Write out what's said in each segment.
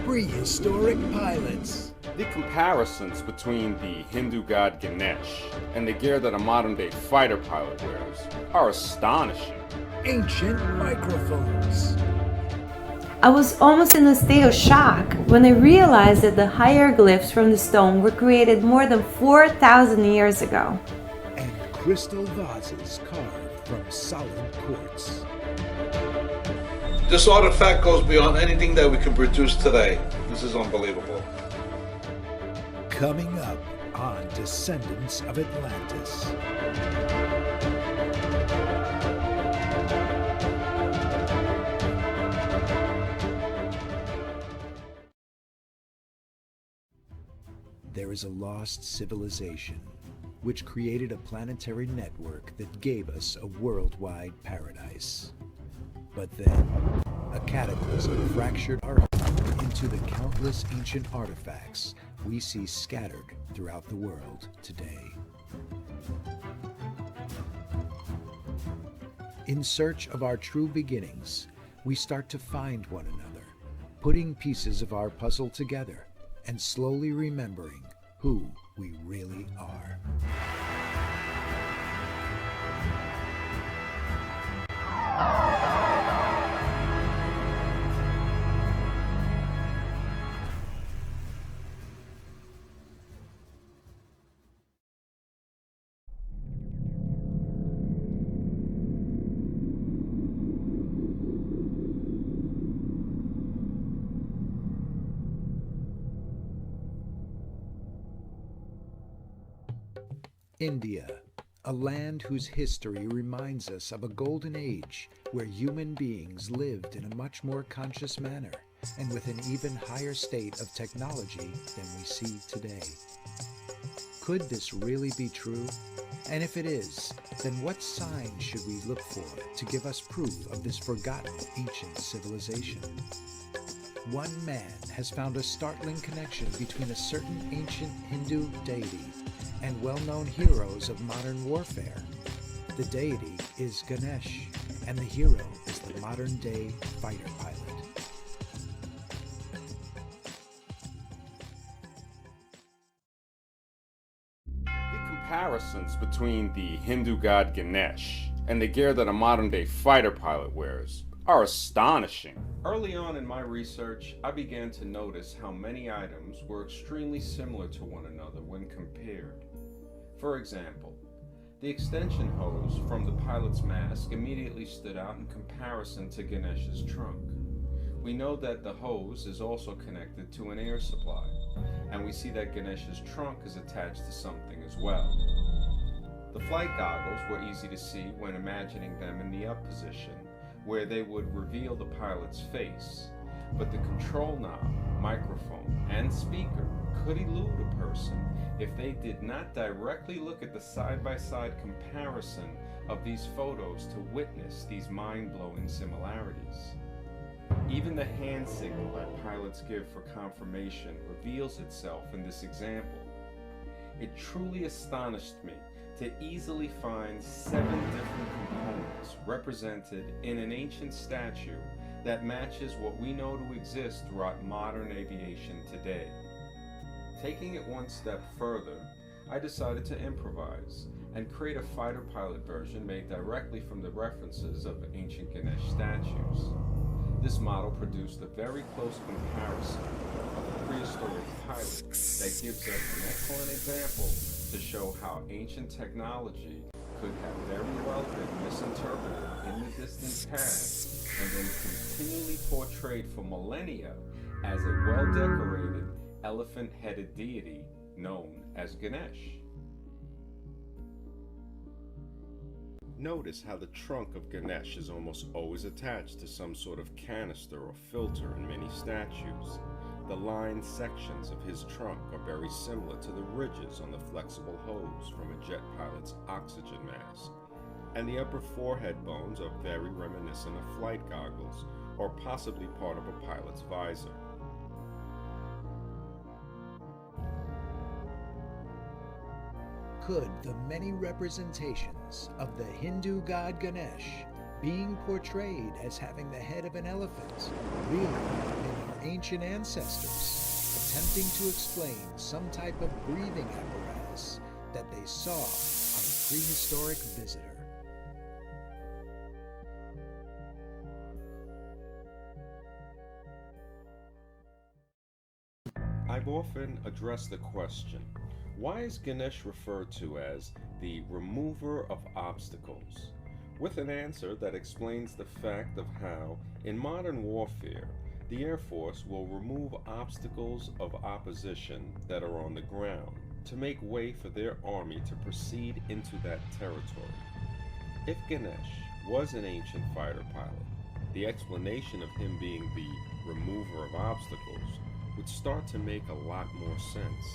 Prehistoric pilots. The comparisons between the Hindu god Ganesh and the gear that a modern-day fighter pilot wears are astonishing. Ancient microphones. I was almost in a state of shock when I realized that the hieroglyphs from the stone were created more than 4,000 years ago. And crystal vases carved from solid quartz. This artifact goes beyond anything that we can produce today. This is unbelievable. Coming up on Descendants of Atlantis. There is a lost civilization which created a planetary network that gave us a worldwide paradise. But then, a cataclysm fractured our Earth into the countless ancient artifacts we see scattered throughout the world today. In search of our true beginnings, we start to find one another, putting pieces of our puzzle together and slowly remembering who we really are. India, a land whose history reminds us of a golden age where human beings lived in a much more conscious manner and with an even higher state of technology than we see today. Could this really be true? And if it is, then what signs should we look for to give us proof of this forgotten ancient civilization? One man has found a startling connection between a certain ancient Hindu deity and well-known heroes of modern warfare. The deity is Ganesh, and the hero is the modern-day fighter pilot. The comparisons between the Hindu god Ganesh and the gear that a modern-day fighter pilot wears are astonishing. Early on in my research, I began to notice how many items were extremely similar to one another when compared. For example, the extension hose from the pilot's mask immediately stood out in comparison to Ganesh's trunk. We know that the hose is also connected to an air supply, and we see that Ganesh's trunk is attached to something as well. The flight goggles were easy to see when imagining them in the up position, where they would reveal the pilot's face, but the control knob, microphone, and speaker could elude a person if they did not directly look at the side-by-side comparison of these photos to witness these mind-blowing similarities. Even the hand signal that pilots give for confirmation reveals itself in this example. It truly astonished me to easily find 7 different components represented in an ancient statue that matches what we know to exist throughout modern aviation today. Taking it one step further, I decided to improvise and create a fighter pilot version made directly from the references of ancient Ganesh statues. This model produced a very close comparison of a prehistoric pilot that gives us an excellent example to show how ancient technology could have very well been misinterpreted in the distant past and then continually portrayed for millennia as a well-decorated elephant-headed deity known as Ganesh. Notice how the trunk of Ganesh is almost always attached to some sort of canister or filter in many statues. The lined sections of his trunk are very similar to the ridges on the flexible hose from a jet pilot's oxygen mask, and the upper forehead bones are very reminiscent of flight goggles or possibly part of a pilot's visor. Could the many representations of the Hindu god Ganesh being portrayed as having the head of an elephant really been our ancient ancestors, attempting to explain some type of breathing apparatus that they saw on a prehistoric visitor. I've often addressed the question, why is Ganesh referred to as the remover of obstacles? With an answer that explains the fact of how, in modern warfare, the Air Force will remove obstacles of opposition that are on the ground to make way for their army to proceed into that territory. If Ganesh was an ancient fighter pilot, the explanation of him being the remover of obstacles would start to make a lot more sense.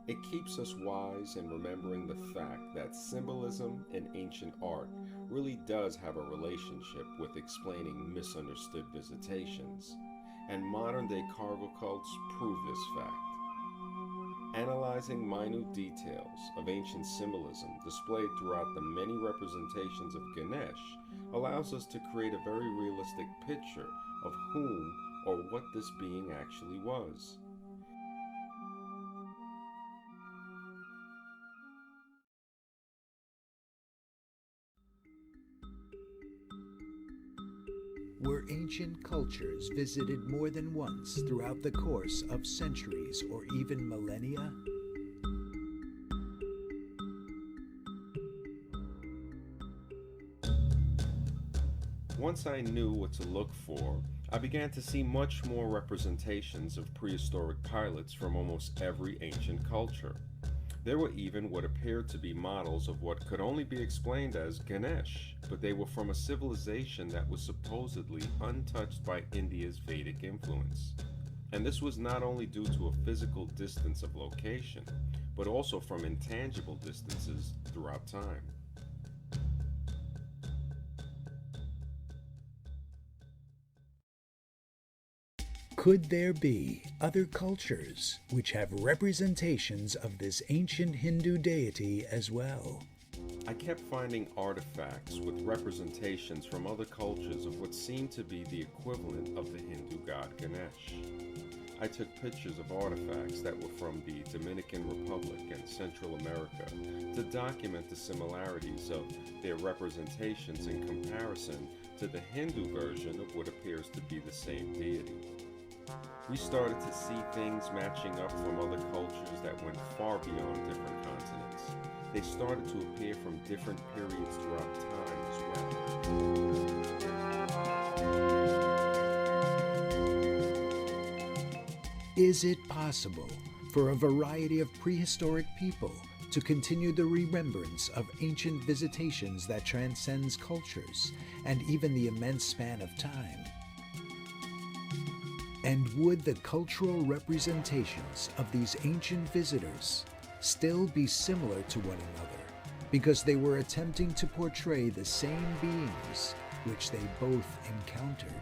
It keeps us wise in remembering the fact that symbolism in ancient art really does have a relationship with explaining misunderstood visitations, and modern-day cargo cults prove this fact. Analyzing minute details of ancient symbolism displayed throughout the many representations of Ganesh allows us to create a very realistic picture of whom or what this being actually was. Were ancient cultures visited more than once throughout the course of centuries or even millennia? Once I knew what to look for, I began to see much more representations of prehistoric pilots from almost every ancient culture. There were even what appeared to be models of what could only be explained as Ganesh, but they were from a civilization that was supposedly untouched by India's Vedic influence. And this was not only due to a physical distance of location, but also from intangible distances throughout time. Could there be other cultures which have representations of this ancient Hindu deity as well? I kept finding artifacts with representations from other cultures of what seemed to be the equivalent of the Hindu god Ganesh. I took pictures of artifacts that were from the Dominican Republic and Central America to document the similarities of their representations in comparison to the Hindu version of what appears to be the same deity. We started to see things matching up from other cultures that went far beyond different continents. They started to appear from different periods throughout time as well. Is it possible for a variety of prehistoric people to continue the remembrance of ancient visitations that transcends cultures and even the immense span of time? And would the cultural representations of these ancient visitors still be similar to one another because they were attempting to portray the same beings which they both encountered?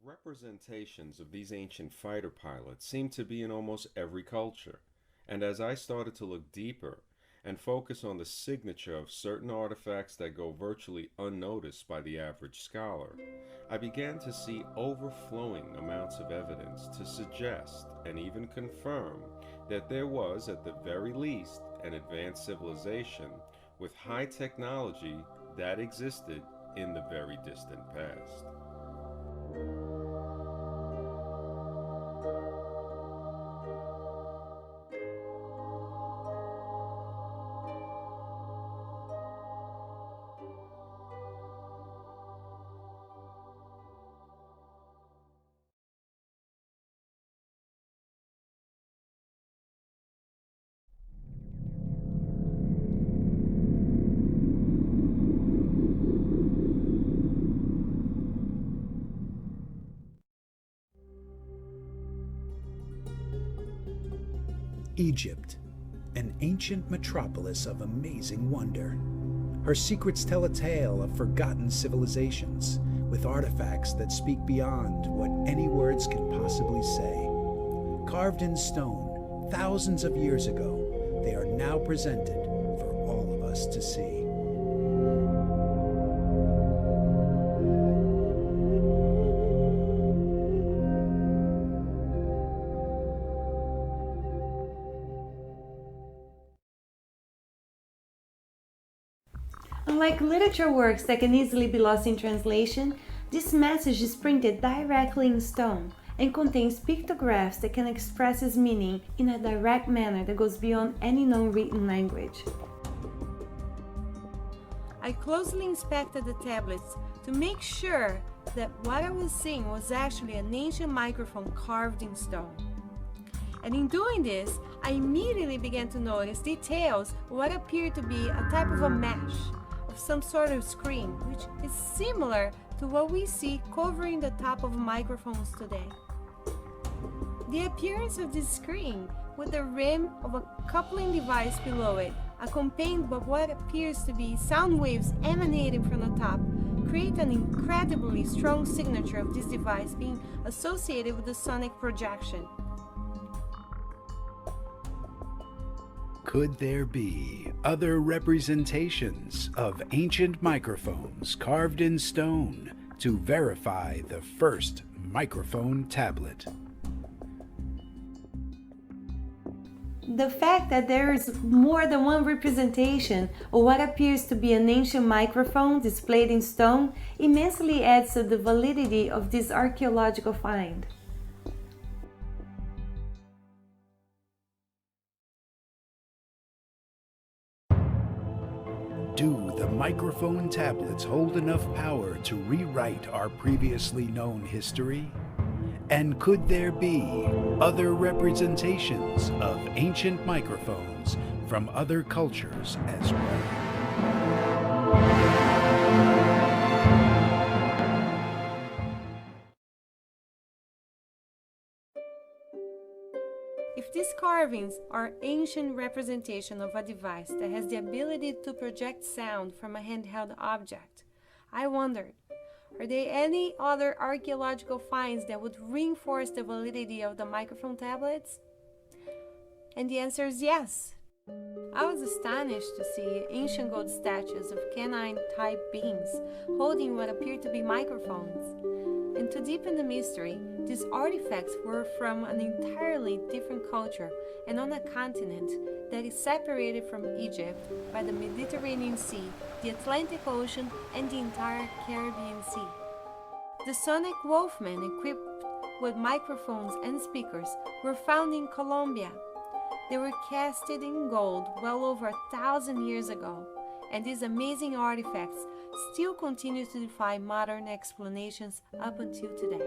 Representations of these ancient fighter pilots seem to be in almost every culture, and as I started to look deeper and focus on the signature of certain artifacts that go virtually unnoticed by the average scholar, I began to see overflowing amounts of evidence to suggest and even confirm that there was, at the very least, an advanced civilization with high technology that existed in the very distant past. Egypt, an ancient metropolis of amazing wonder. Her secrets tell a tale of forgotten civilizations, with artifacts that speak beyond what any words can possibly say. Carved in stone thousands of years ago, they are now presented for all of us to see. Unlike literature works that can easily be lost in translation, this message is printed directly in stone and contains pictographs that can express its meaning in a direct manner that goes beyond any known written language. I closely inspected the tablets to make sure that what I was seeing was actually an ancient microphone carved in stone. And in doing this, I immediately began to notice details of what appeared to be a type of a mesh of some sort of screen, which is similar to what we see covering the top of microphones today. The appearance of this screen with the rim of a coupling device below it, accompanied by what appears to be sound waves emanating from the top, create an incredibly strong signature of this device being associated with the sonic projection. Could there be other representations of ancient microphones carved in stone to verify the first microphone tablet? The fact that there is more than one representation of what appears to be an ancient microphone displayed in stone immensely adds to the validity of this archaeological find. Do the microphone tablets hold enough power to rewrite our previously known history? And could there be other representations of ancient microphones from other cultures as well? If these carvings are ancient representation of a device that has the ability to project sound from a handheld object, I wondered, are there any other archaeological finds that would reinforce the validity of the microphone tablets? And the answer is yes. I was astonished to see ancient gold statues of canine-type beings holding what appeared to be microphones. And to deepen the mystery, these artifacts were from an entirely different culture and on a continent that is separated from Egypt by the Mediterranean Sea, the Atlantic Ocean, and the entire Caribbean Sea. The sonic wolfmen equipped with microphones and speakers were found in Colombia. They were casted in gold well over 1,000 years ago, and these amazing artifacts still continue to defy modern explanations up until today.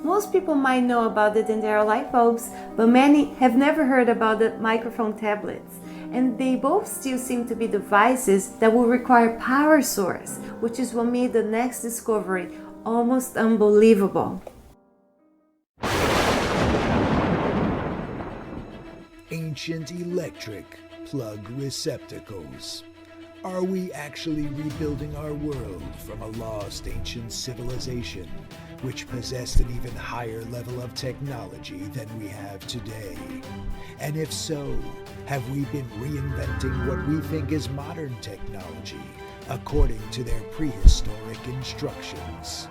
Most people might know about the Dendera light bulbs, but many have never heard about the microphone tablets. And they both still seem to be devices that will require power source, which is what made the next discovery almost unbelievable. Ancient electric plug receptacles. Are we actually rebuilding our world from a lost ancient civilization which possessed an even higher level of technology than we have today? And if so, have we been reinventing what we think is modern technology according to their prehistoric instructions?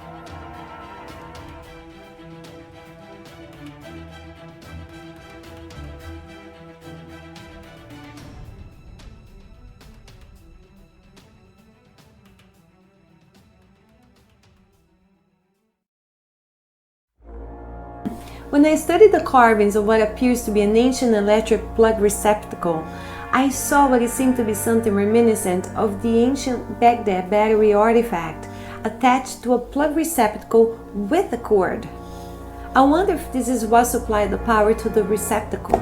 When I studied the carvings of what appears to be an ancient electric plug receptacle, I saw what it seemed to be something reminiscent of the ancient Baghdad battery artifact attached to a plug receptacle with a cord. I wonder if this is what supplied the power to the receptacle.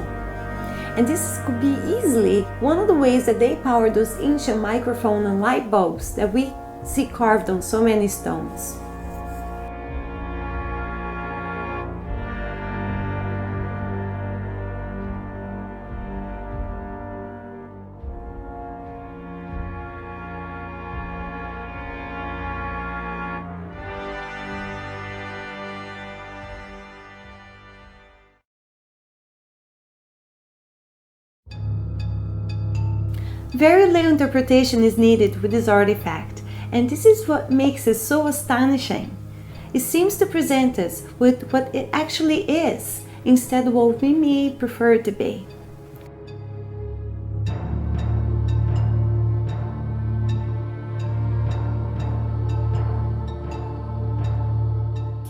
And this could be easily one of the ways that they power those ancient microphone and light bulbs that we see carved on so many stones. Very little interpretation is needed with this artifact, and this is what makes it so astonishing. It seems to present us with what it actually is, instead of what we may prefer it to be.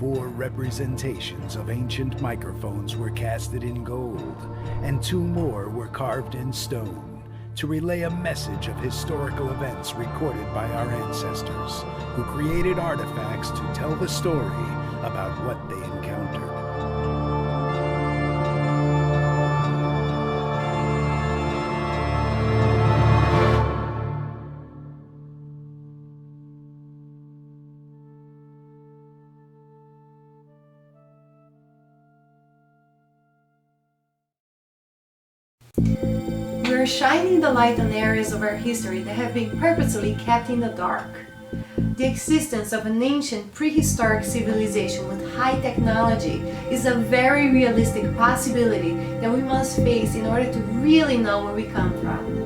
Four representations of ancient microphones were casted in gold, and two more were carved in stone, to relay a message of historical events recorded by our ancestors, who created artifacts to tell the story about what they encountered. We are shining the light on areas of our history that have been purposely kept in the dark. The existence of an ancient prehistoric civilization with high technology is a very realistic possibility that we must face in order to really know where we come from.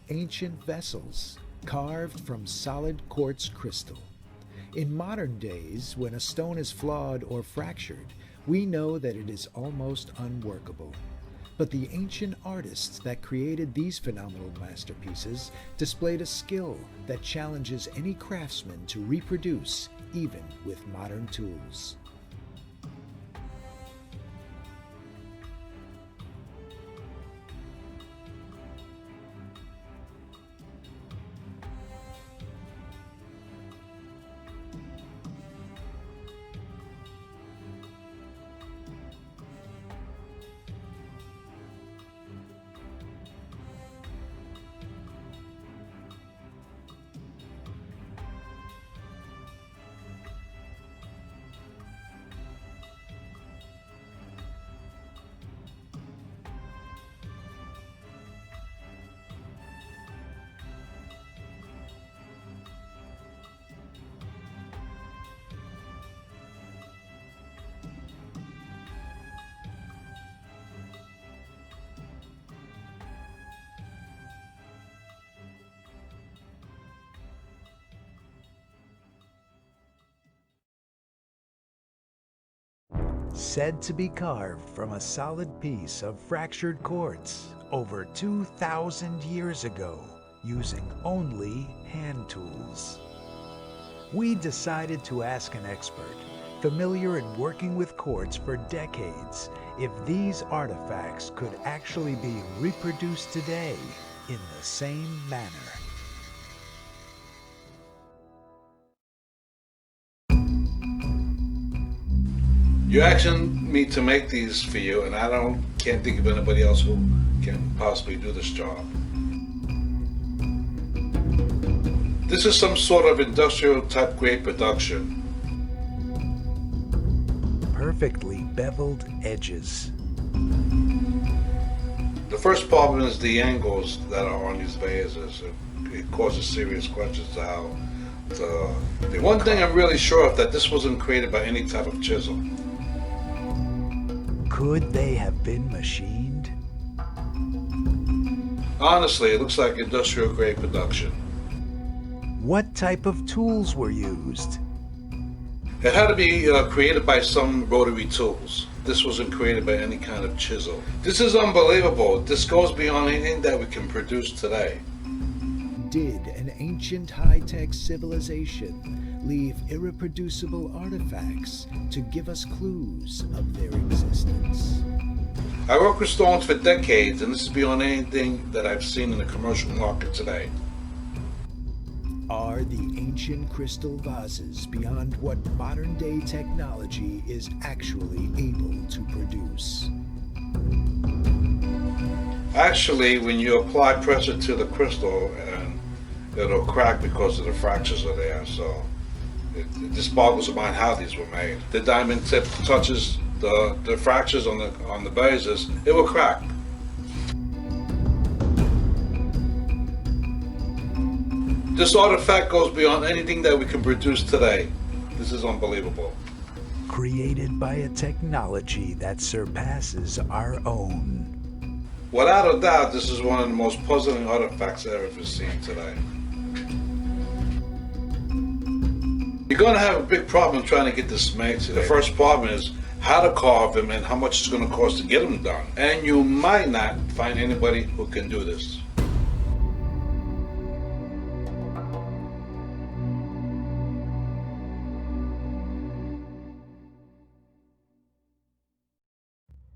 Ancient vessels carved from solid quartz crystal. In modern days, when a stone is flawed or fractured, we know that it is almost unworkable. But the ancient artists that created these phenomenal masterpieces displayed a skill that challenges any craftsman to reproduce, even with modern tools. Said to be carved from a solid piece of fractured quartz over 2,000 years ago, using only hand tools. We decided to ask an expert, familiar in working with quartz for decades, if these artifacts could actually be reproduced today in the same manner. You asked me to make these for you, and I can't think of anybody else who can possibly do this job. This is some sort of industrial type grade production. Perfectly beveled edges. The first problem is the angles that are on these vases. It causes serious questions to how the one thing I'm really sure of, that this wasn't created by any type of chisel. Could they have been machined? Honestly, it looks like industrial grade production. What type of tools were used? It had to be created by some rotary tools. This wasn't created by any kind of chisel. This is unbelievable. This goes beyond anything that we can produce today. Did an ancient high-tech civilization leave irreproducible artifacts to give us clues of their existence? I work with stones for decades, and this is beyond anything that I've seen in the commercial market today. Are the ancient crystal vases beyond what modern-day technology is actually able to produce? Actually, when you apply pressure to the crystal, and it'll crack because of the fractures are there, so it just boggles the mind how these were made. The diamond tip touches the fractures on the vases, it will crack. This artifact goes beyond anything that we can produce today. This is unbelievable. Created by a technology that surpasses our own. Without a doubt, this is one of the most puzzling artifacts I've ever seen today. You're going to have a big problem trying to get this made today. The first problem is how to carve them and how much it's going to cost to get them done. And you might not find anybody who can do this.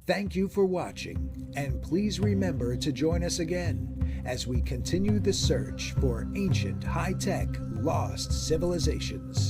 Thank you for watching, and please remember to join us again as we continue the search for ancient, high-tech, lost civilizations.